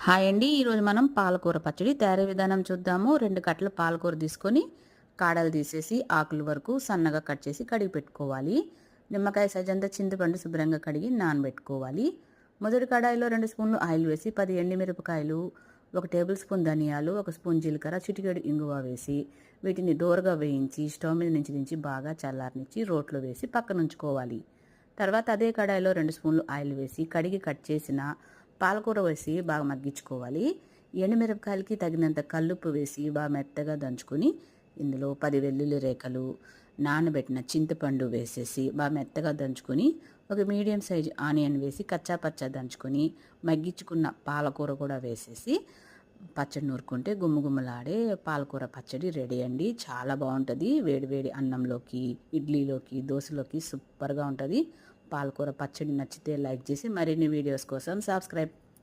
Hi అండి. ఈరోజు మనం పాలకూర పచ్చడి తయారీ విధానం చూద్దాము. 2 కట్టల పాలకూర తీసుకొని కాడలు తీసేసి ఆకుల వరకు సన్నగా కట్ చేసి కడిగి పెట్టుకోవాలి. నిమ్మకాయ సైజంతా చింతపండు శుభ్రంగా కడిగి నానబెట్టుకోవాలి. మొదటి కడాయిలో 2 స్పూన్లు ఆయిల్ వేసి 10 ఎండుమిరపకాయలు, 1 టేబుల్ స్పూన్ ధనియాలు, 1 స్పూన్ జీలకర్ర, చిటికెడు ఇంగువ వేసి వీటిని దోరగా వేయించి స్టవ్ మీద నుంచి దించి బాగా చల్లారనిచ్చి రోట్లో వేసి పక్కనుంచుకోవాలి. తర్వాత అదే కడాయిలో 2 స్పూన్లు ఆయిల్ వేసి కడిగి కట్ చేసిన పాలకూర వేసి బాగా మగ్గించుకోవాలి. ఎండుమిరపకాయలకి తగినంత కల్లుప్పు వేసి బాగా మెత్తగా దంచుకొని ఇందులో 10 వెల్లుల్లి రేఖలు, నానబెట్టిన చింతపండు వేసేసి బాగా మెత్తగా దంచుకొని ఒక మీడియం సైజు ఆనియన్ వేసి కచ్చా పచ్చా దంచుకొని మగ్గించుకున్న పాలకూర కూడా వేసేసి పచ్చడి నూరుకుంటే గుమ్మగుమ్మలాడే పాలకూర పచ్చడి రెడీ అండి. చాలా బాగుంటుంది. వేడి వేడి అన్నంలోకి, ఇడ్లీలోకి, దోశలోకి సూపర్గా ఉంటుంది. పాలకూర పచ్చడి నచ్చితే లైక్ చేసి మరిన్ని వీడియోస్ కోసం సబ్స్క్రైబ్